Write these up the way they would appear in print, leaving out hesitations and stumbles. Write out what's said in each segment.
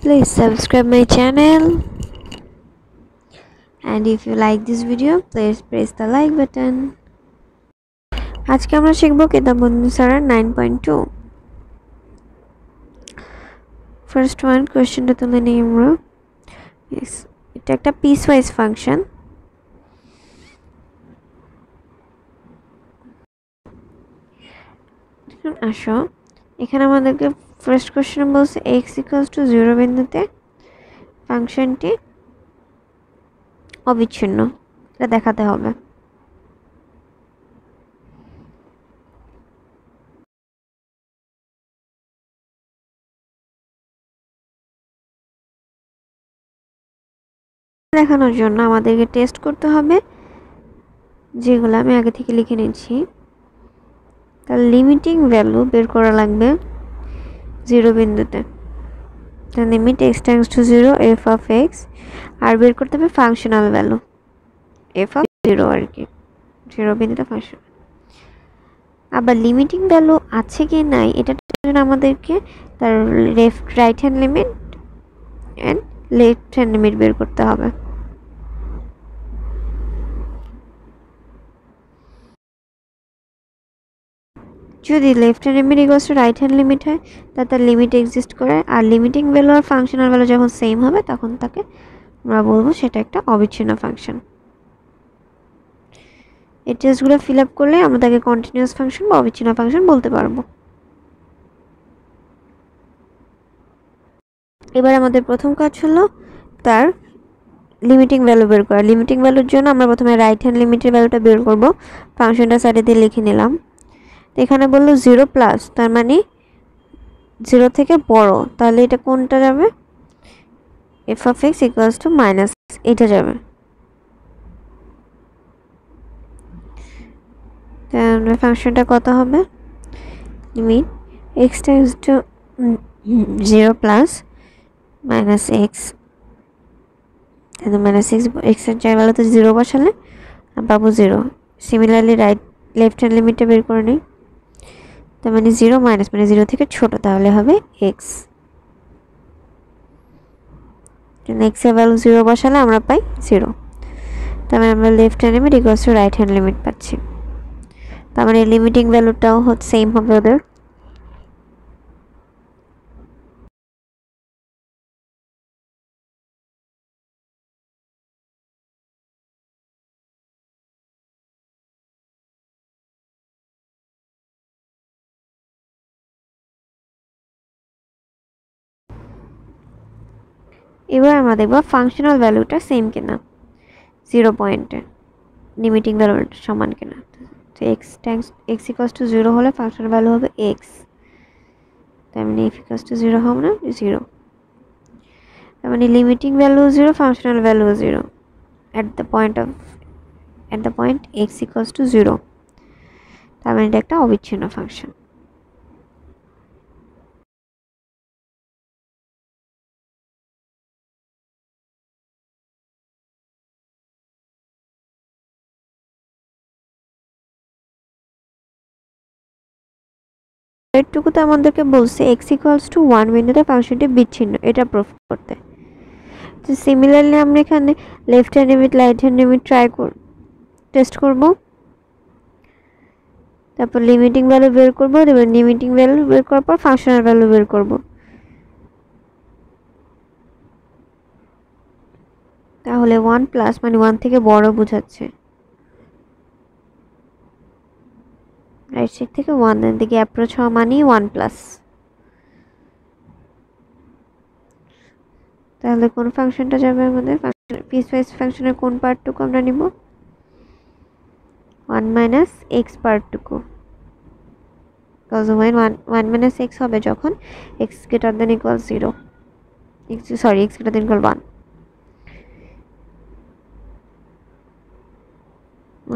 Please subscribe my channel, and if you like this video, please press the like button. আজকে আমরা শিখব কিতাবুন্নিসার 9.2 first one কোশ্চেনটা তুলে নিই আমরা। এটা একটা পিসওয়াইজ ফাংশন। আসো এখানে আমাদেরকে ফার্স্ট কোশ্চেন বলছে x = 0 বিন্দুতে ফাংশনটি অবিচ্ছিন্ন, এটা দেখাতে হবে। দেখানোর জন্য আমাদেরকে টেস্ট করতে হবে, যেগুলো আমি আগে থেকে লিখে নিচ্ছি। তার লিমিটিং ভ্যালু বের করা লাগবে 0 বিন্দুতে। Limit x → 0 f of x, আর বের করতে হবে ফাংশনাল ভ্যালু f of 0 আর কি, 0 বিন্দুতে ফাংশন। আবার লিমিটিং ভ্যালু আছে কি নাই এটার জন্য আমাদেরকে তার right hand limit and left hand limit বের করতে হবে। যদি left hand limit equals to right hand limit হয় তার লিমিট এক্সিস্ট করে, আর লিমিটিং ভ্যালু আর ফাংশনাল ভ্যালু যখন সেম হবে তখন তাকে আমরা বলবো সেটা একটা অবিচ্ছিন্ন ফাংশন। এই টেস্টগুলো ফিল আপ করলে আমরা তাকে কন্টিনিউয়াস ফাংশন বা অবিচ্ছিন্ন ফাংশন বলতে পারবো। এবার আমাদের প্রথম কাজ হলো তার লিমিটিং ভ্যালু বের করা। লিমিটিং ভ্যালুর জন্য আমরা প্রথমে রাইট হ্যান্ড লিমিটের ভ্যালুটা বের করব। ফাংশনটা সাইডে দিয়ে লিখে নিলাম। এখানে বললো 0+, তার মানে 0 থেকে বড়, তাহলে এটা কোনটা যাবে? f of x = - এটা যাবে। তাহলে ফাংশনটা কত হবে? লিমিট x → 0 + -x, তাহলে -x এর জায়গায় ভ্যালুতে 0 বসালে পাবো 0। সিমিলারলি লেফট হ্যান্ড লিমিটটা বের করে নিই। তার মানে 0 - মানে 0 থেকে ছোট, তাহলে হবে x। x এর ভ্যালু 0 বসালে আমরা পাই 0। তার মানে আমরা left hand limit equals to right hand limit পাচ্ছি। তার মানে লিমিটিং ভ্যালুটাও সেম হবে ওদের। এবার আমরা দেখব ফাংশনাল ভ্যালুটা সেম কিনা 0 পয়েন্টে, লিমিটিং ভ্যালুর সমান কিনা। তো x = 0 হলে ফাংশনাল ভ্যালু হবে x, তার মানে f = 0 হবে না 0। তার মানে limiting value 0, functional value 0 at the point x = 0। তার মানে এটা একটা অবিচ্ছিন্ন ফাংশন। এটুকুতে আমাদেরকে বলছে x = 1 বিন্দুতে ফাংশনটি বিচ্ছিন্ন, এটা প্রুফ করতে। তো সিমিলারলি আমরা এখানে left hand limit right hand limit test করব। তারপর লিমিটিং ভ্যালু বের করব, এবার লিমিটিং ভ্যালু বের করার পর ফাংশনাল ভ্যালু বের করব। তাহলে 1+ মানে 1 থেকে বড় বোঝাচ্ছে। রাইট সাইড থেকে 1 এর দিকে অ্যাপ্রোচ হওয়া মানেই 1+। তাহলে কোন ফাংশনটা যাবে আমাদের? পিসওয়াইজ ফাংশনের কোন পার্টটুকু আমরা নিব? 1 - x পার্টটুকু। when 1 - x হবে যখন x > 0, x > 1।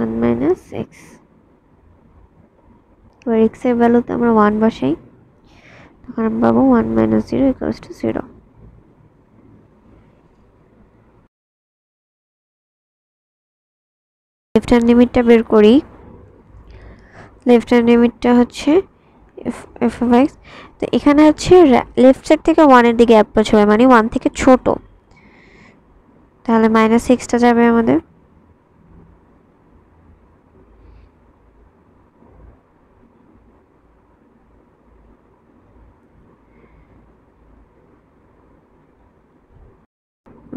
1 - x, এবার x এর ভ্যালুতে আমরা 1 বসাই, তখন আমরা পাবো 1 - 0 = 0। লেফট হ্যান্ড লিমিটটা বের করি। লেফট হ্যান্ড লিমিটটা হচ্ছে এফ অফ এক্স। তো এখানে হচ্ছে লেফট সাইড থেকে 1-এর দিকে অ্যাপ্রোচ হবে, মানে 1 থেকে ছোট, তাহলে -6টা যাবে আমাদের।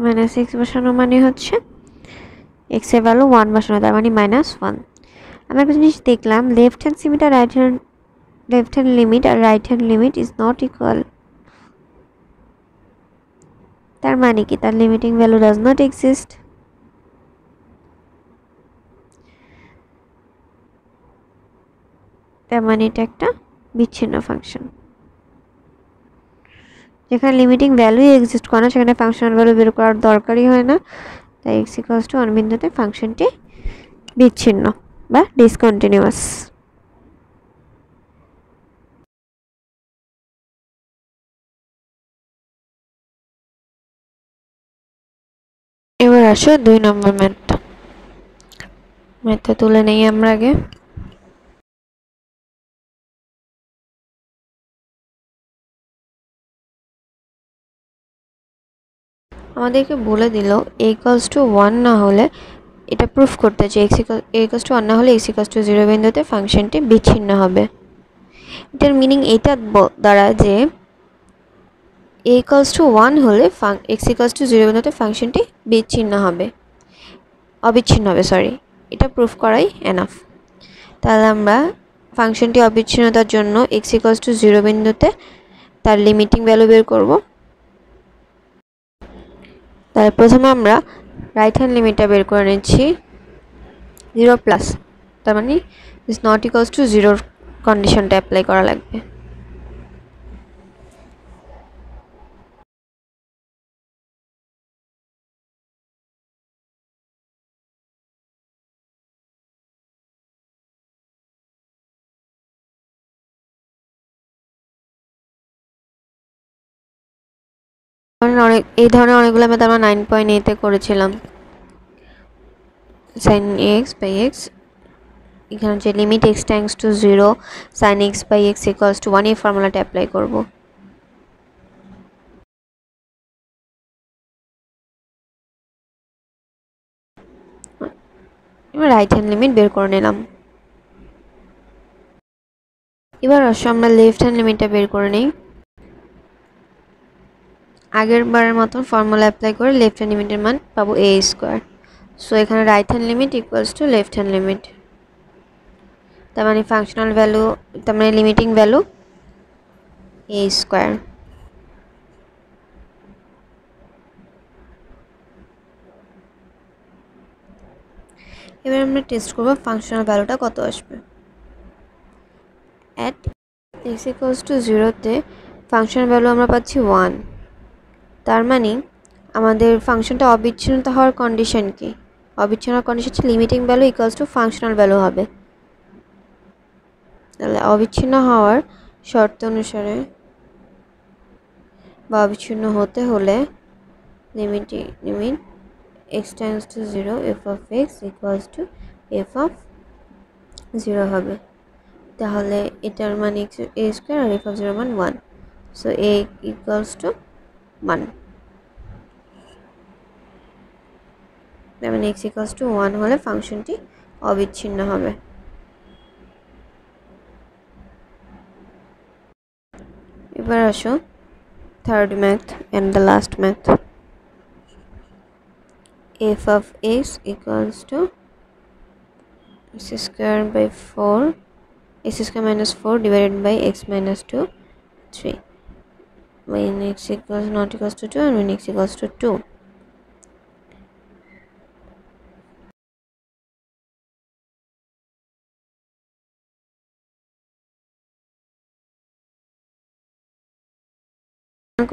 -6 বসানো মানে হচ্ছে এক্স এর ভ্যালু 1 বসানো, তার মানে -1। আমরা একটা জিনিস দেখলাম, লেফট হ্যান্ড লিমিট আর right hand limit is not equal. তার মানে কি, তার limiting value does not exist. তার মানে এটা একটা বিচ্ছিন্ন ফাংশন। যেখানে লিমিটিং ভ্যালুই এক্সিস্ট করে না, সেখানে ফাংশনাল ভ্যালু বের করার দরকারই হয় না। তাই x=1 বিন্দুতে ফাংশনটি বিচ্ছিন্ন বা ডিসকন্টিনিউয়াস। এবার আসো 2 নম্বর ম্যাথটা তুলে নেই আমরা আগে। আমাদেরকে বলে দিল a=1 না হলে, এটা প্রুফ করতে চাই a=1 না হলে x=0 বিন্দুতে ফাংশনটি বিচ্ছিন্ন হবে। এটার মিনিং এটা দ্বারা যে a=1 হলে x=0 বিন্দুতে ফাংশনটি অবিচ্ছিন্ন হবে, সরি, এটা প্রুফ করাই এনাফ। তাহলে আমরা ফাংশনটি অবিচ্ছিন্নতার জন্য x=0 বিন্দুতে তার লিমিটিং ভ্যালু বের করব। তাহলে প্রথমে আমরা রাইট হ্যান্ড লিমিটটা বের করে নিচ্ছি 0+, তার মানে ইজ নট ইকুয়ালস টু 0 কন্ডিশনটা অ্যাপ্লাই করা লাগবে। এই ধরনের অনেকগুলো ম্যাথ আমরা 9.8 এ করেছিলাম। sin x by x, এখানে যে limit x tends to 0 sin x by x equals to 1 এই ফর্মুলাটা অ্যাপ্লাই করব। এবার রাইট হ্যান্ড লিমিট বের করে নিলাম। এবার আসো আমরা লেফট হ্যান্ড লিমিটটা বের করে নিই। আগের বারের মতন ফর্মুলা অ্যাপ্লাই করে লেফট হ্যান্ড লিমিটের মান পাবো a²। সো এখানে right hand limit equals to left hand limit, তার মানে ফাংশনাল ভ্যালু, তার মানে লিমিটিং ভ্যালু a²। এবার আমরা টেস্ট করব ফাংশনাল ভ্যালুটা কত আসবে। অ্যাট x=0 তে ফাংশনাল ভ্যালু আমরা পাচ্ছি 1। তার মানে আমাদের ফাংশনটা অবিচ্ছিন্নতা হওয়ার কন্ডিশন কি? অবিচ্ছিন্ন কন্ডিশন হচ্ছে limiting value equals to functional value হবে। তাহলে অবিচ্ছিন্ন হওয়ার শর্ত অনুসারে বা অবিচ্ছিন্ন হতে হলে limit x tends to 0 f of x equals to f of 0 হবে। তাহলে এটার মান a² আর f of 0 মান 1। সো a ইকুয়ালস টু 1, তার মানে x ইকুয়ালস টু 1 হলে ফাংশনটি অবিচ্ছিন্ন হবে। এবার আসো third math and the last math. f of x equals to x² by 4, x² minus 4 divided by x minus 2, 3, when x equals not equals to 2 and when x equals to 2.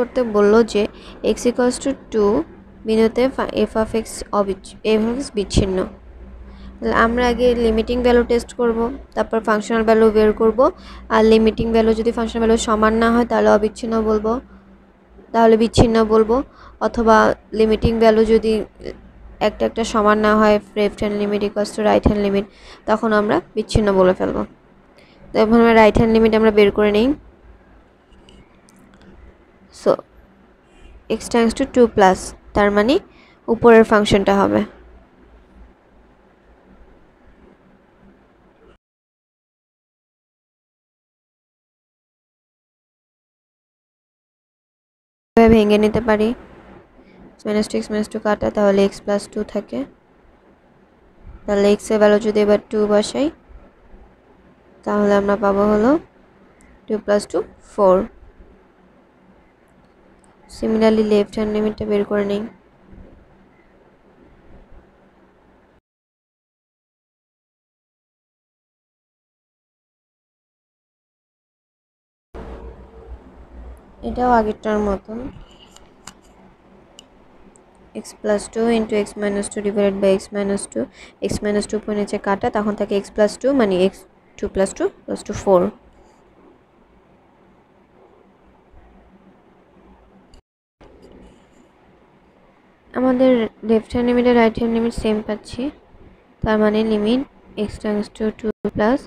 করতে বললো যে x equals to 2 বিন্দুতে f of x বিচ্ছিন্ন। তাহলে আমরা আগে limiting value test করব, তারপর ফাংশনাল ভ্যালু বের করব। আর লিমিটিং ভ্যালু যদি ফাংশনাল ভ্যালু সমান না হয় তাহলে বিচ্ছিন্ন বলবো, অথবা লিমিটিং ভ্যালু যদি একটা সমান না হয়, left hand limit equals to right hand limit, তখন আমরা বিচ্ছিন্ন বলে ফেলবো। তো এখন আমরা রাইট হ্যান্ড লিমিট আমরা বের করে নিই। So x tends to 2 plus, তার মানে উপরের ফাংশনটা হবে। ভেঙে নিতে পারি, -2 x -2 কাটা, তাহলে x + 2 থাকে। তাহলে x এর ভ্যালু যদি এবার 2 বসাই তাহলে আমরা পাবো হলো 2 + 2 4। সিমিলারলি লেফট হ্যান্ড লিমিটটা বের করে নিই। এটাও আগেরটার মতন, x + 2 × x - 2 divided by x - 2, x - 2 উপর নিচে কাটা, তখন থাকে x + 2 মানে x 2 + 2 = 4। আমাদের লেফট হ্যান্ড লিমিট আর রাইট হ্যান্ড লিমিট সেম পাচ্ছি, তার মানে limit x tends to 2 plus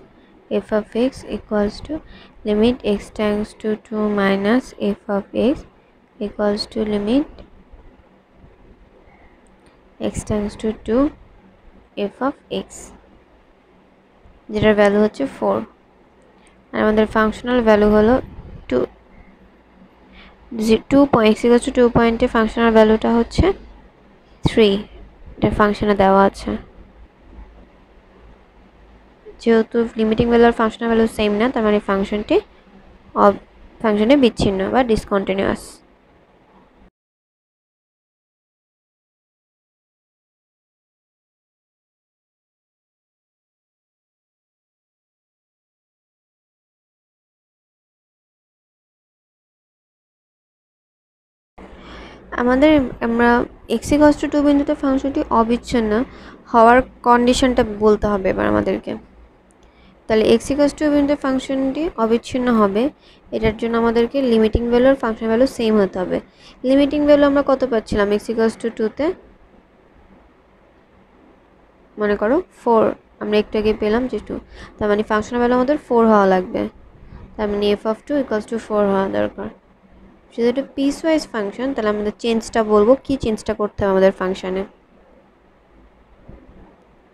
f of x equals to limit x tends to 2 minus f of x equals to limit x tends to 2 f of x, যেটার value হচ্ছে 4। আর আমাদের functional value হলো 2 x equals to 2 পয়েন্টে functional ভ্যালুটা হচ্ছে 3, এটা ফাংশনে দেওয়া আছে। যেহেতু লিমিটিং ভ্যালু আর ফাংশনাল ভ্যালু সেম না, তার মানে ফাংশনে বিচ্ছিন্ন বা ডিসকন্টিনিউয়াস। আমরা x equals to 2 বিন্দুতে ফাংশনটি অবিচ্ছিন্ন হওয়ার কন্ডিশনটা বলতে হবে এবার আমাদেরকে। তাহলে x equals to 2 বিন্দুতে ফাংশনটি অবিচ্ছিন্ন হবে, এটার জন্য আমাদেরকে লিমিটিং ভ্যালু আর ফাংশন ভ্যালু সেম হতে হবে। লিমিটিং ভ্যালু আমরা কত পাচ্ছিলাম x equals to 2 তে, মনে করো 4, আমরা একটু আগে পেলাম যে 2, তার মানে ফাংশনাল ভ্যালু আমাদের 4 হওয়া লাগবে, তার মানে f of 2 equals to 4 হওয়া দরকার। যেহেতু পিস ওয়াইজ ফাংশন, তাহলে আমাদের চেঞ্জটা বলবো, কি চেঞ্জটা করতে হবে আমাদের ফাংশনে,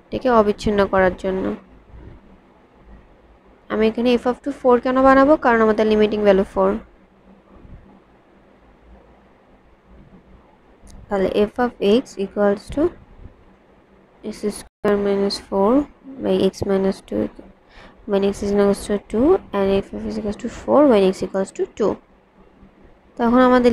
এটাকে অবিচ্ছিন্ন করার জন্য। আমি এখানে f of 2 4 কেন বানাবো, কারণ আমাদের লিমিটিং ভ্যালু 4। তাহলে f of x equals to x square minus 4 by x minus 2 when x is equals to 2 and f of x equals to 4 when x equals to 2। তখন আমাদের